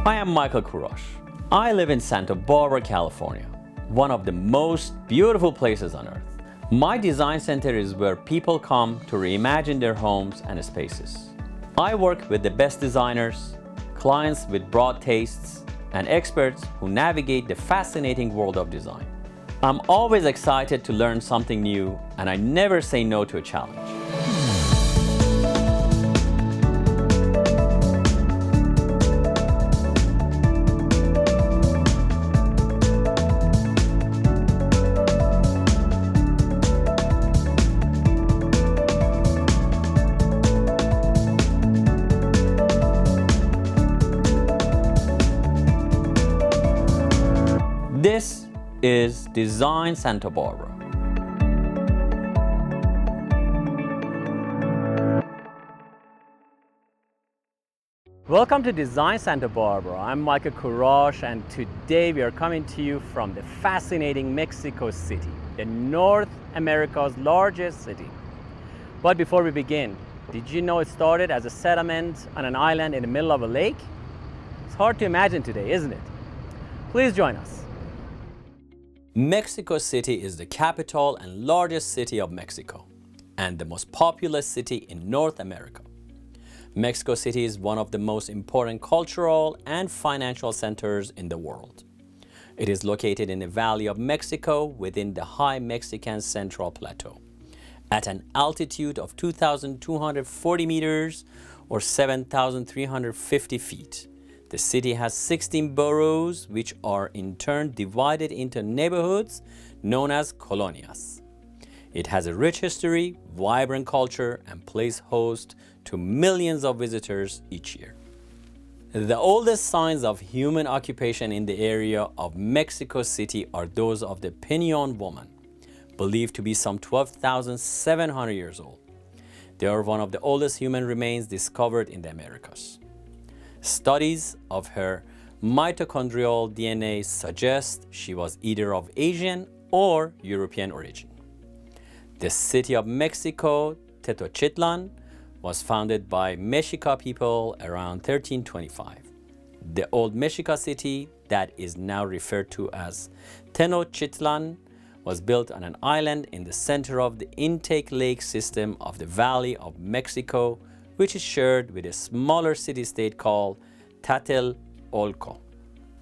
Hi, I'm Michael Kurosh. I live in Santa Barbara, California, one of the most beautiful places on earth. My design center is where people come to reimagine their homes and spaces. I work with the best designers, clients with broad tastes, and experts who navigate the fascinating world of design. I'm always excited to learn something new, and I never say no to a challenge. This is Design Santa Barbara. Welcome to Design Santa Barbara. I'm Michael Kurosh, and today we are coming to you from the fascinating Mexico City, the North America's largest city. But before we begin, did you know it started as a settlement on an island in the middle of a lake? It's hard to imagine today, isn't it? Please join us. Mexico City is the capital and largest city of Mexico, and the most populous city in North America. Mexico City is one of the most important cultural and financial centers in the world. It is located in the Valley of Mexico within the high Mexican Central Plateau, at an altitude of 2,240 meters or 7,350 feet. The city has 16 boroughs, which are in turn divided into neighborhoods known as colonias. It has a rich history, vibrant culture, and plays host to millions of visitors each year. The oldest signs of human occupation in the area of Mexico City are those of the Piñon woman, believed to be some 12,700 years old. They are one of the oldest human remains discovered in the Americas. Studies of her mitochondrial DNA suggest she was either of Asian or European origin. The city of Mexico, Tenochtitlan, was founded by Mexica people around 1325. The old Mexica city, that is now referred to as Tenochtitlan, was built on an island in the center of the intake lake system of the Valley of Mexico, which is shared with a smaller city-state called Tlatelolco.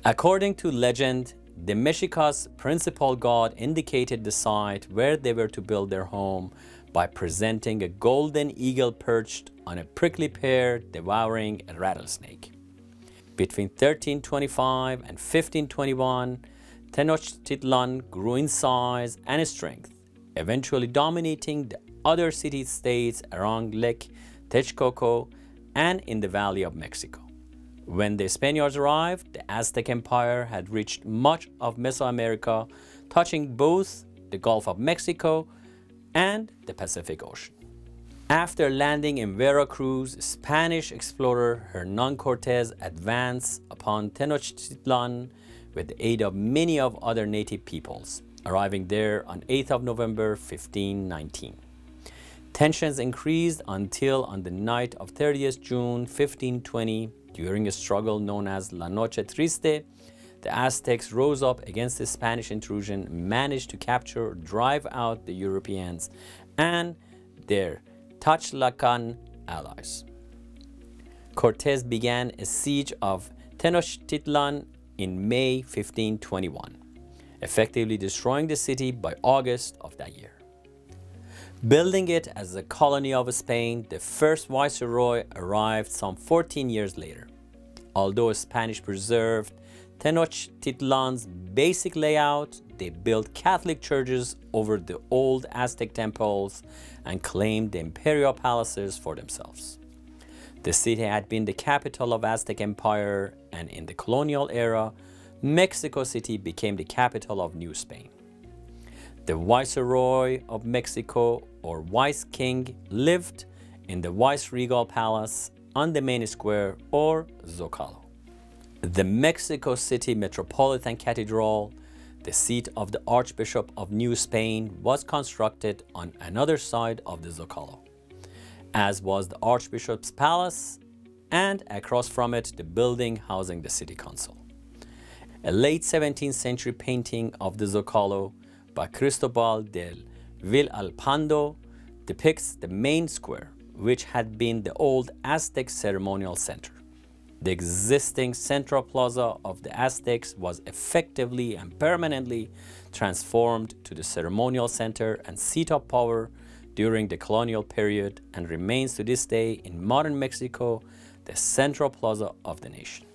According to legend, the Mexicas' principal god indicated the site where they were to build their home by presenting a golden eagle perched on a prickly pear devouring a rattlesnake. Between 1325 and 1521, Tenochtitlan grew in size and strength, eventually dominating the other city-states around Lake Texcoco and in the Valley of Mexico. When the Spaniards arrived, the Aztec Empire had reached much of Mesoamerica, touching both the Gulf of Mexico and the Pacific Ocean. After landing in Veracruz, Spanish explorer Hernán Cortés advanced upon Tenochtitlan with the aid of many of other native peoples, arriving there on 8th of November 1519. Tensions increased until on the night of 30th June 1520, during a struggle known as La Noche Triste, the Aztecs rose up against the Spanish intrusion, managed to capture or drive out the Europeans and their Tlaxcalan allies. Cortés began a siege of Tenochtitlan in May 1521, effectively destroying the city by August of that year. Building it as a colony of Spain, the first viceroy arrived some 14 years later. Although Spanish preserved Tenochtitlan's basic layout, they built Catholic churches over the old Aztec temples and claimed the imperial palaces for themselves. The city had been the capital of Aztec Empire, and in the colonial era, Mexico City became the capital of New Spain. The Viceroy of Mexico, or Vice King, lived in the Viceregal Palace on the main square, or Zocalo. The Mexico City Metropolitan Cathedral, the seat of the Archbishop of New Spain, was constructed on another side of the Zocalo, as was the Archbishop's Palace and across from it the building housing the city council. A late 17th century painting of the Zocalo by Cristobal del Villalpando depicts the main square, which had been the old Aztec ceremonial center. The existing central plaza of the Aztecs was effectively and permanently transformed to the ceremonial center and seat of power during the colonial period and remains to this day in modern Mexico the central plaza of the nation.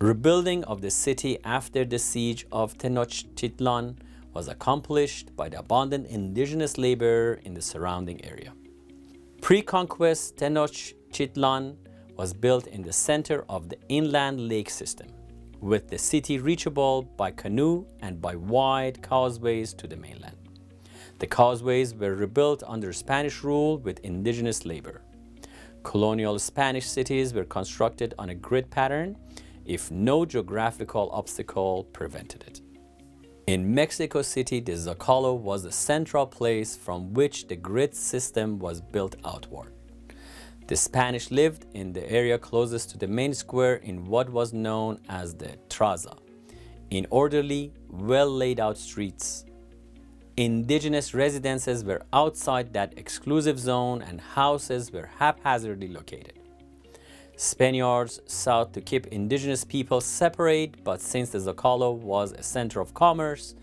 Rebuilding of the city after the siege of Tenochtitlan was accomplished by the abundant indigenous labor in the surrounding area. Pre-conquest Tenochtitlan was built in the center of the inland lake system, with the city reachable by canoe and by wide causeways to the mainland. The causeways were rebuilt under Spanish rule with indigenous labor. Colonial Spanish cities were constructed on a grid pattern if no geographical obstacle prevented it. In Mexico City, the Zocalo was the central place from which the grid system was built outward. The Spanish lived in the area closest to the main square in what was known as the Traza, in orderly, well laid out streets. Indigenous residences were outside that exclusive zone and houses were haphazardly located. Spaniards sought to keep indigenous people separate, but since the Zocalo was a center of commerce,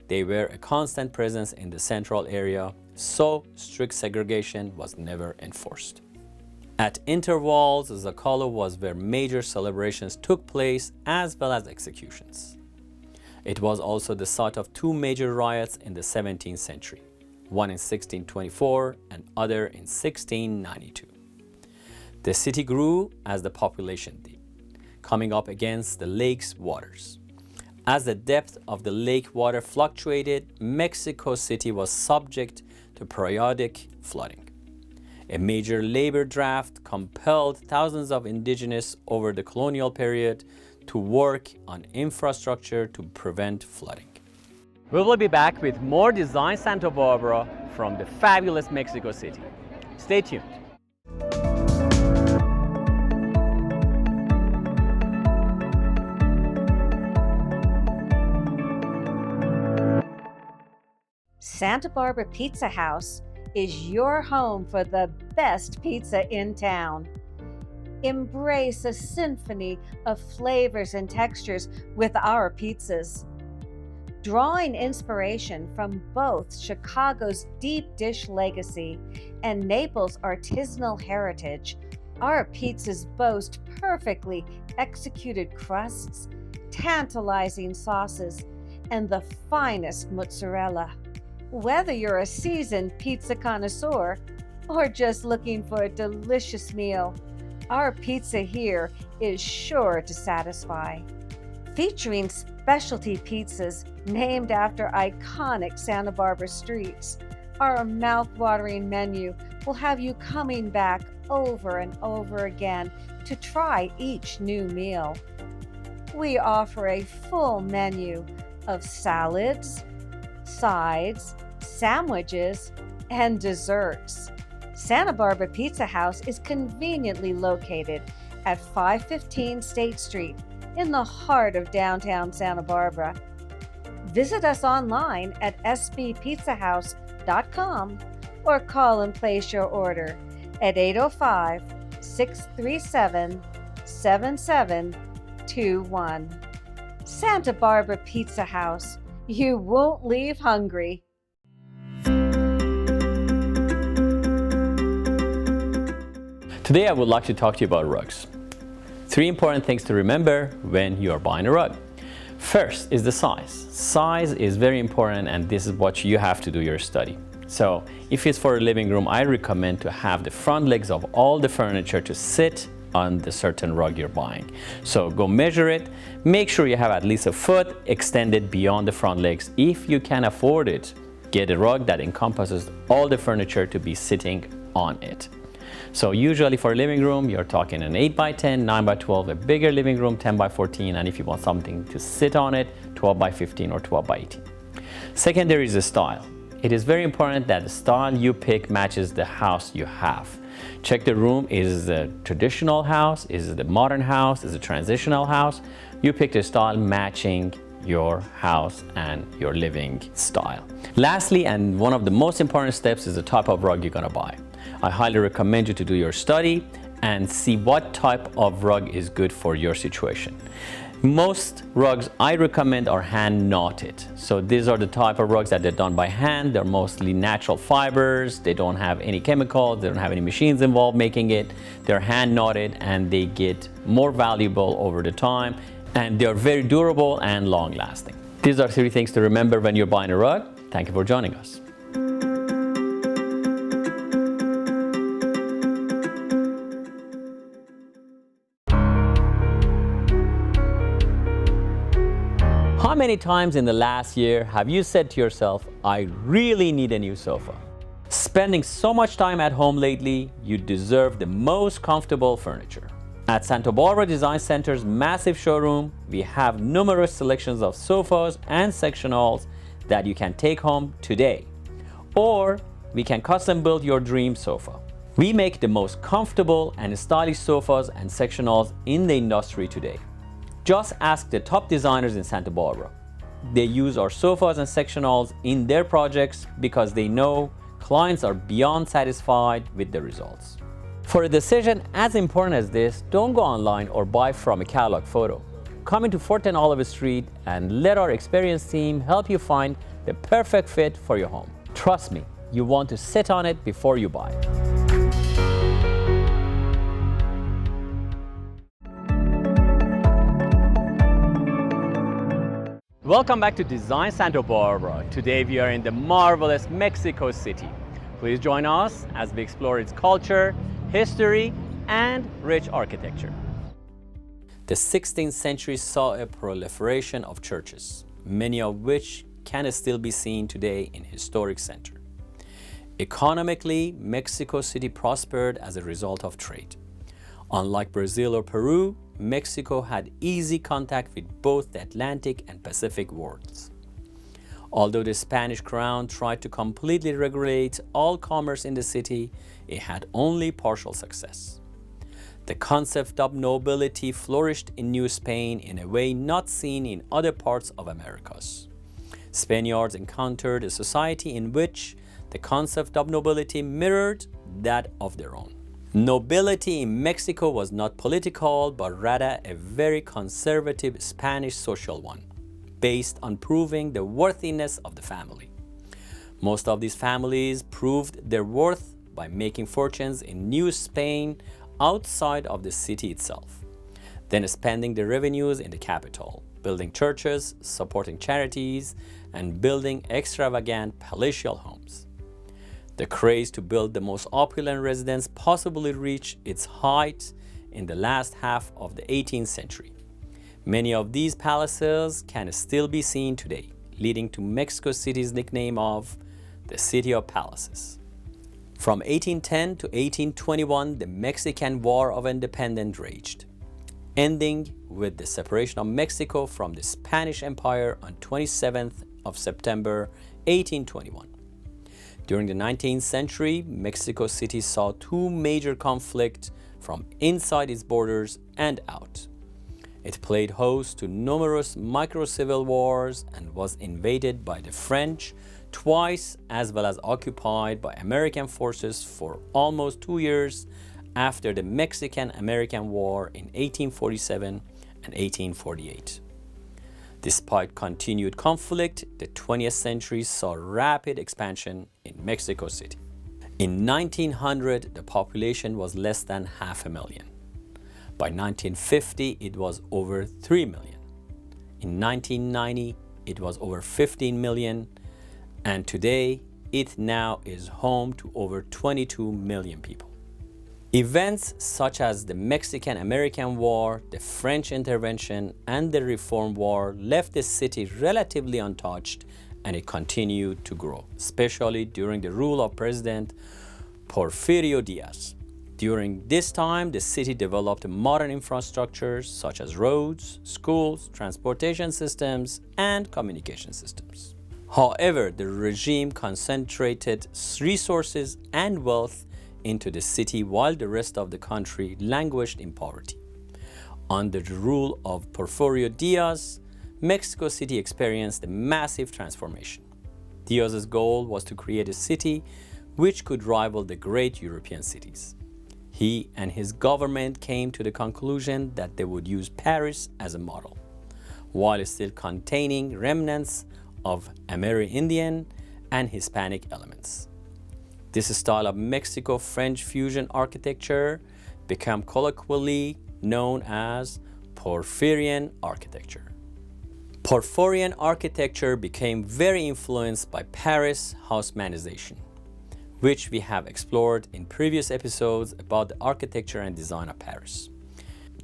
they were a constant presence in the central area, so strict segregation was never enforced. At intervals, the Zocalo was where major celebrations took place as well as executions. It was also the site of two major riots in the 17th century, one in 1624 and other in 1692. The city grew as the population did, coming up against the lake's waters. As the depth of the lake water fluctuated, Mexico City was subject to periodic flooding. A major labor draft compelled thousands of indigenous over the colonial period to work on infrastructure to prevent flooding. We will be back with more Design Santa Barbara from the fabulous Mexico City. Stay tuned. Santa Barbara Pizza House is your home for the best pizza in town. Embrace a symphony of flavors and textures with our pizzas. Drawing inspiration from both Chicago's deep dish legacy and Naples' artisanal heritage, our pizzas boast perfectly executed crusts, tantalizing sauces, and the finest mozzarella. Whether you're a seasoned pizza connoisseur or just looking for a delicious meal, our pizza here is sure to satisfy. Featuring specialty pizzas named after iconic Santa Barbara streets, our mouth-watering menu will have you coming back over and over again to try each new meal. We offer a full menu of salads, sides, sandwiches, and desserts. Santa Barbara Pizza House is conveniently located at 515 State Street in the heart of downtown Santa Barbara. Visit us online at sbpizzahouse.com or call and place your order at 805-637-7721. Santa Barbara Pizza House. You won't leave hungry. Today I would like to talk to you about rugs. 3 important things to remember when you are buying a rug. First is the size. Size is very important, and this is what you have to do your study. So if it's for a living room, I recommend to have the front legs of all the furniture to sit on the certain rug you're buying. So go measure it. Make sure you have at least a foot extended beyond the front legs. If you can afford it, get a rug that encompasses all the furniture to be sitting on it. So usually for a living room, you're talking an 8x10, 9x12, a bigger living room, 10x14, and if you want something to sit on it, 12x15 or 12x18. Second, there is a style. It is very important that the style you pick matches the house you have. Check the room. Is it a traditional house? Is it a modern house? Is it a transitional house? You pick the style matching your house and your living style. Lastly, and one of the most important steps, is the type of rug you're gonna buy. I highly recommend you to do your study and see what type of rug is good for your situation. Most rugs I recommend are hand knotted. So these are the type of rugs that they're done by hand. They're mostly natural fibers. They don't have any chemicals. They don't have any machines involved making it. They're hand knotted and they get more valuable over the time, and they're very durable and long lasting. These are 3 things to remember when you're buying a rug. Thank you for joining us. How many times in the last year have you said to yourself, I really need a new sofa? Spending so much time at home lately, you deserve the most comfortable furniture. At Santa Barbara Design Center's massive showroom, we have numerous selections of sofas and sectionals that you can take home today. Or we can custom build your dream sofa. We make the most comfortable and stylish sofas and sectionals in the industry today. Just ask the top designers in Santa Barbara. They use our sofas and sectionals in their projects because they know clients are beyond satisfied with the results. For a decision as important as this, don't go online or buy from a catalog photo. Come into 410 Olive Street and let our experienced team help you find the perfect fit for your home. Trust me, you want to sit on it before you buy. Welcome back to Design Santa Barbara. Today we are in the marvelous Mexico City. Please join us as we explore its culture, history, and rich architecture. The 16th century saw a proliferation of churches, many of which can still be seen today in historic center. Economically, Mexico City prospered as a result of trade. Unlike Brazil or Peru, Mexico had easy contact with both the Atlantic and Pacific worlds. Although the Spanish crown tried to completely regulate all commerce in the city, it had only partial success. The concept of nobility flourished in New Spain in a way not seen in other parts of Americas. Spaniards encountered a society in which the concept of nobility mirrored that of their own. Nobility in Mexico was not political, but rather a very conservative Spanish social one, based on proving the worthiness of the family. Most of these families proved their worth by making fortunes in New Spain outside of the city itself, then spending the revenues in the capital, building churches, supporting charities, and building extravagant palatial homes. The craze to build the most opulent residence possibly reached its height in the last half of the 18th century. Many of these palaces can still be seen today, leading to Mexico City's nickname of the City of Palaces. From 1810 to 1821, the Mexican War of Independence raged, ending with the separation of Mexico from the Spanish Empire on 27th of September 1821. During the 19th century, Mexico City saw 2 major conflicts from inside its borders and out. It played host to numerous micro-civil wars and was invaded by the French twice, as well as occupied by American forces for almost 2 years after the Mexican-American War in 1847 and 1848. Despite continued conflict, the 20th century saw rapid expansion in Mexico City. In 1900, the population was less than 500,000. By 1950, it was over 3 million. In 1990, it was over 15 million. And today, it now is home to over 22 million people. Events such as the Mexican-American War, the French intervention, and the Reform War left the city relatively untouched, and it continued to grow, especially during the rule of President Porfirio Diaz. During this time, the city developed modern infrastructures such as roads, schools, transportation systems, and communication systems. However, the regime concentrated resources and wealth into the city while the rest of the country languished in poverty. Under the rule of Porfirio Diaz, Mexico City experienced a massive transformation. Diaz's goal was to create a city which could rival the great European cities. He and his government came to the conclusion that they would use Paris as a model, while still containing remnants of Amerindian and Hispanic elements. This style of Mexico-French fusion architecture became colloquially known as Porfirian architecture. Porfirian architecture became very influenced by Paris Haussmannization, which we have explored in previous episodes about the architecture and design of Paris.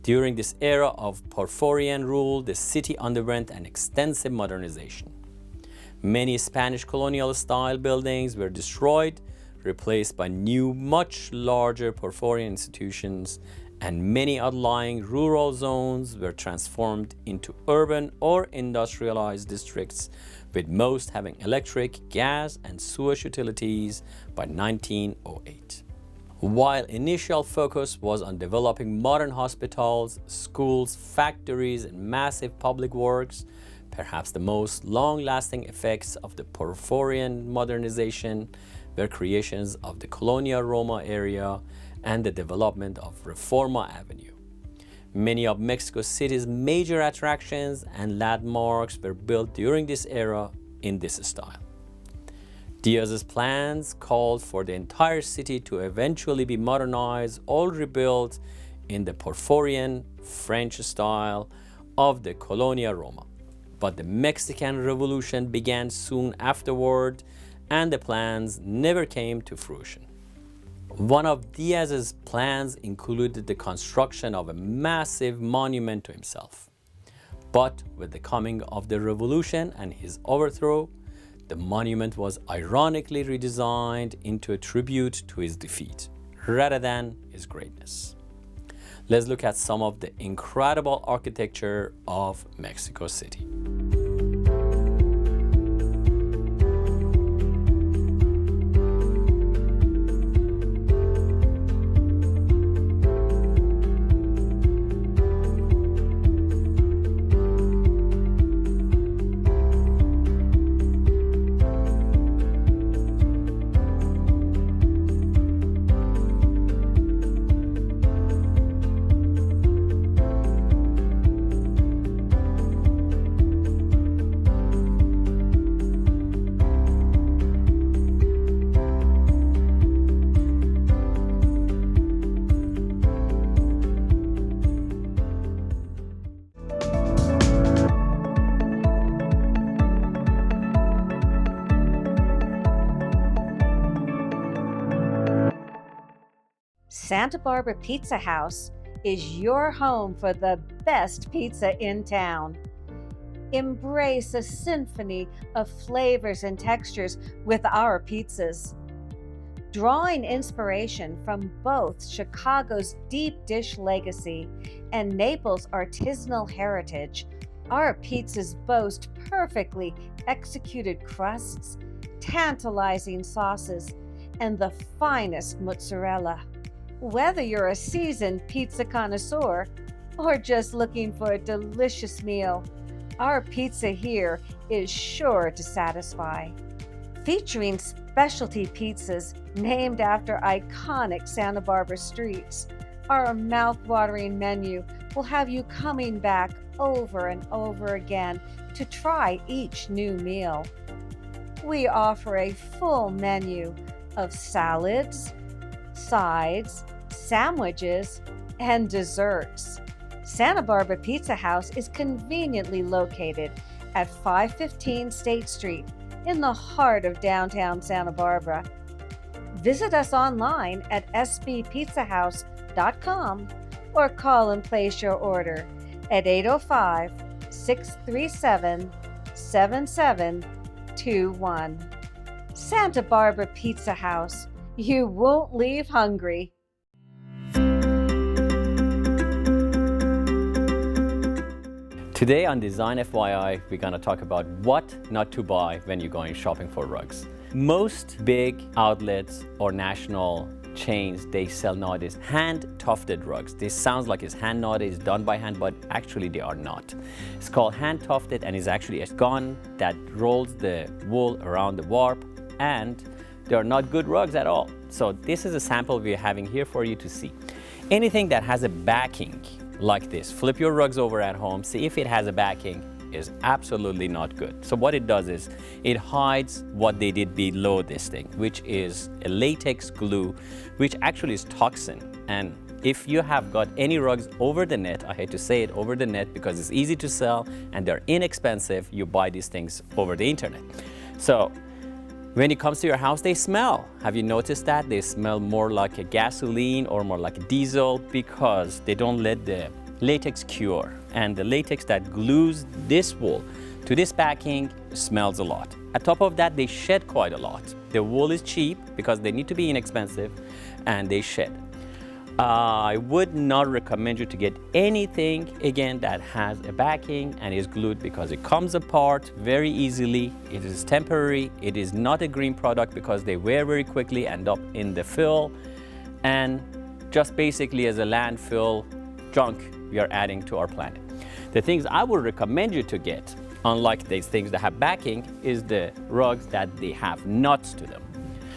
During this era of Porfirian rule, the city underwent an extensive modernization. Many Spanish colonial-style buildings were destroyed, replaced by new, much larger Porfirian institutions, and many outlying rural zones were transformed into urban or industrialized districts, with most having electric, gas, and sewage utilities by 1908. While initial focus was on developing modern hospitals, schools, factories, and massive public works, perhaps the most long-lasting effects of the Porfirian modernization were creations of the colonial Roma area and the development of Reforma Avenue. Many of Mexico City's major attractions and landmarks were built during this era in this style. Diaz's plans called for the entire city to eventually be modernized or rebuilt in the Porfirian French style of the Colonia Roma. But the Mexican Revolution began soon afterward, and the plans never came to fruition. One of Diaz's plans included the construction of a massive monument to himself. But with the coming of the revolution and his overthrow, the monument was ironically redesigned into a tribute to his defeat, rather than his greatness. Let's look at some of the incredible architecture of Mexico City. Santa Barbara Pizza House is your home for the best pizza in town. Embrace a symphony of flavors and textures with our pizzas. Drawing inspiration from both Chicago's deep dish legacy and Naples' artisanal heritage, our pizzas boast perfectly executed crusts, tantalizing sauces, and the finest mozzarella. Whether you're a seasoned pizza connoisseur or just looking for a delicious meal, our pizza here is sure to satisfy. Featuring specialty pizzas named after iconic Santa Barbara streets, our mouth-watering menu will have you coming back over and over again to try each new meal. We offer a full menu of salads, sides, sandwiches, and desserts. Santa Barbara Pizza House is conveniently located at 515 State Street in the heart of downtown Santa Barbara. Visit us online at sbpizzahouse.com or call and place your order at 805-637-7721. Santa Barbara Pizza House. You won't leave hungry. Today on Design FYI, we're going to talk about what not to buy when you're going shopping for rugs. Most big outlets or national chains, they sell nowadays hand-tufted rugs. This sounds like it's hand knotted, it's done by hand, but actually they are not. It's called hand-tufted and is actually a gun that rolls the wool around the warp, and they are not good rugs at all. So this is a sample we're having here for you to see. Anything that has a backing like this, flip your rugs over at home, see if it has a backing, is absolutely not good. So what it does is it hides what they did below this thing, which is a latex glue, which actually is toxin. And if you have got any rugs over the net, I hate to say it, over the net, because it's easy to sell and they're inexpensive, you buy these things over the internet. So when it comes to your house, they smell. Have you noticed that? They smell more like a gasoline or more like a diesel because they don't let the latex cure. And the latex that glues this wool to this backing smells a lot. On top of that, they shed quite a lot. The wool is cheap because they need to be inexpensive, and they shed. I would not recommend you to get anything, again, that has a backing and is glued because it comes apart very easily. It is temporary. It is not a green product because they wear very quickly, end up in the fill, and just basically as a landfill junk we are adding to our planet. The things I would recommend you to get, unlike these things that have backing, is the rugs that they have nuts to them.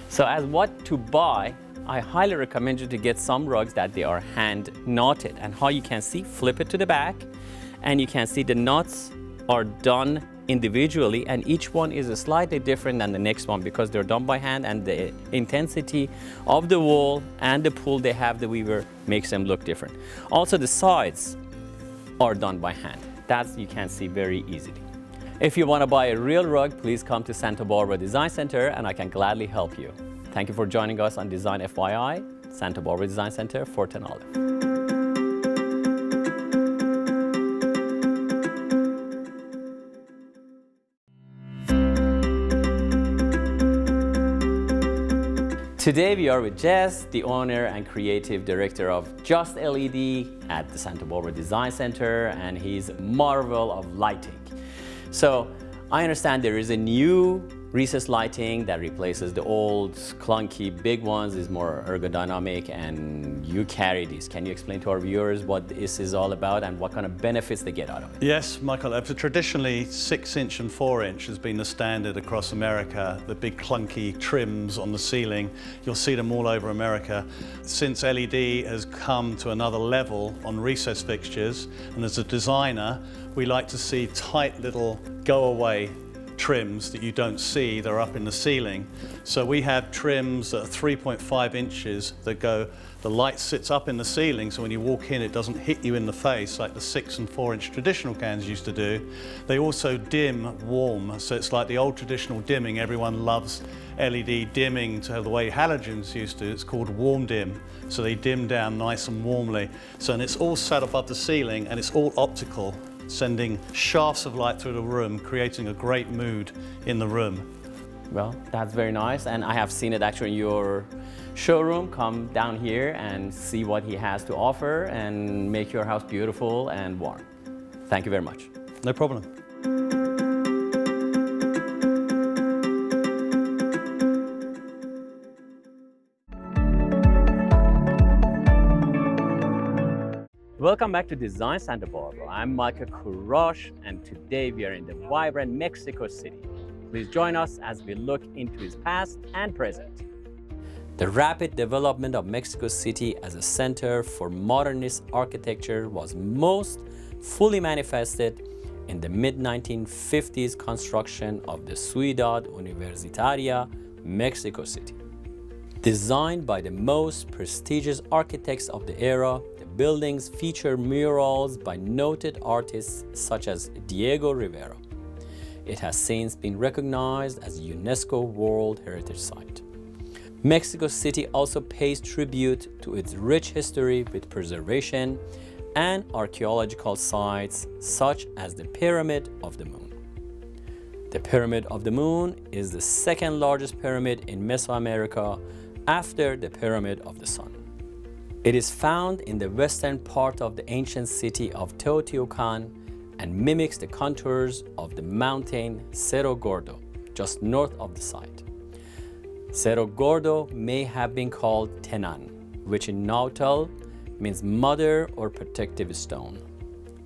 So as what to buy, I highly recommend you to get some rugs that they are hand knotted. And how you can see, flip it to the back, and you can see the knots are done individually, and each one is slightly different than the next one because they're done by hand, and the intensity of the wool and the pull they have, the weaver, makes them look different. Also, the sides are done by hand. That you can see very easily. If you want to buy a real rug, please come to Santa Barbara Design Center and I can gladly help you. Thank you for joining us on Design FYI, Santa Barbara Design Center, Fort and Olive. Today we are with Jess, the owner and creative director of Just LED at the Santa Barbara Design Center, and he's a marvel of lighting. So I understand there is a new recessed lighting that replaces the old clunky big ones, is more ergonomic, and you carry these. Can you explain to our viewers what this is all about and what kind of benefits they get out of it? Yes, Michael. Traditionally, 6-inch and 4-inch has been the standard across America. The big clunky trims on the ceiling, you'll see them all over America. Since LED has come to another level on recessed fixtures, and as a designer, we like to see tight little go-away trims that you don't see, they're up in the ceiling. So we have trims that are 3.5 inches that go, the light sits up in the ceiling, so when you walk in it doesn't hit you in the face like the 6 and 4-inch traditional cans used to do. They also dim warm, so it's like the old traditional dimming. Everyone loves LED dimming to the way halogens used to. It's called warm dim, so they dim down nice and warmly. So, and it's all set above the ceiling and it's all optical, sending shafts of light through the room, creating a great mood in the room. Well, that's very nice, and I have seen it actually in your showroom. Come down here and see what he has to offer and make your house beautiful and warm. Thank you very much. No problem. Welcome back to Design Santa Barbara. I'm Michael Kurosh, and today we are in the vibrant Mexico City. Please join us as we look into its past and present. The rapid development of Mexico City as a center for modernist architecture was most fully manifested in the mid-1950s construction of the Ciudad Universitaria, Mexico City. Designed by the most prestigious architects of the era, the buildings feature murals by noted artists such as Diego Rivera. It has since been recognized as a UNESCO World Heritage Site. Mexico City also pays tribute to its rich history with preservation and archaeological sites such as the Pyramid of the Moon. The Pyramid of the Moon is the second largest pyramid in Mesoamerica after the Pyramid of the Sun. It is found in the western part of the ancient city of Teotihuacan and mimics the contours of the mountain Cerro Gordo, just north of the site. Cerro Gordo may have been called Tenan, which in Nahuatl means mother or protective stone.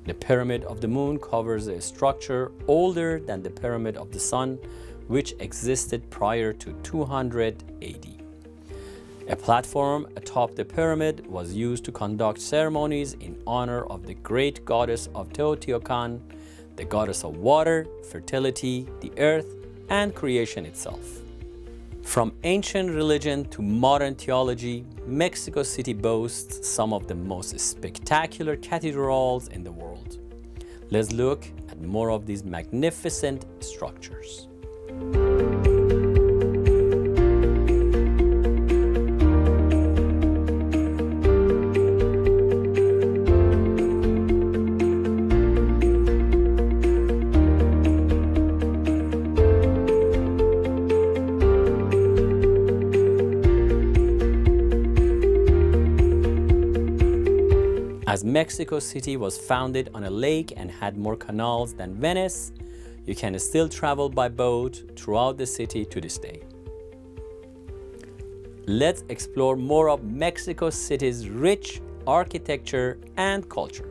The Pyramid of the Moon covers a structure older than the Pyramid of the Sun, which existed prior to 200 AD. A platform atop the pyramid was used to conduct ceremonies in honor of the great goddess of Teotihuacan, the goddess of water, fertility, the earth, and creation itself. From ancient religion to modern theology, Mexico City boasts some of the most spectacular cathedrals in the world. Let's look at more of these magnificent structures. As Mexico City was founded on a lake and had more canals than Venice, you can still travel by boat throughout the city to this day. Let's explore more of Mexico City's rich architecture and culture.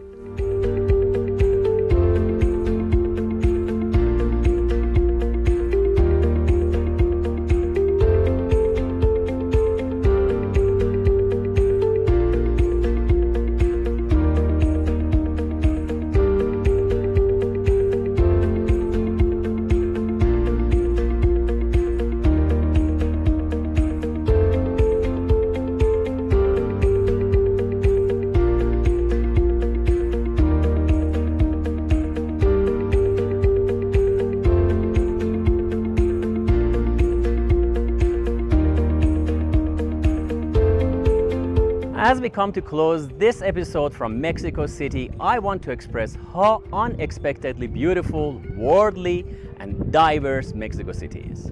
As we come to close this episode from Mexico City, I want to express how unexpectedly beautiful, worldly, and diverse Mexico City is.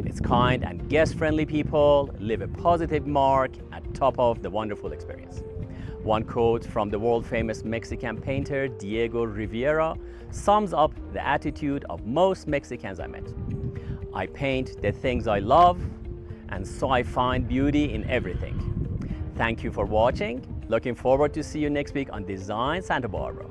Its kind and guest-friendly people leave a positive mark at top of the wonderful experience. One quote from the world-famous Mexican painter Diego Rivera sums up the attitude of most Mexicans I met. I paint the things I love, and so I find beauty in everything. Thank you for watching. Looking forward to see you next week on Design Santa Barbara.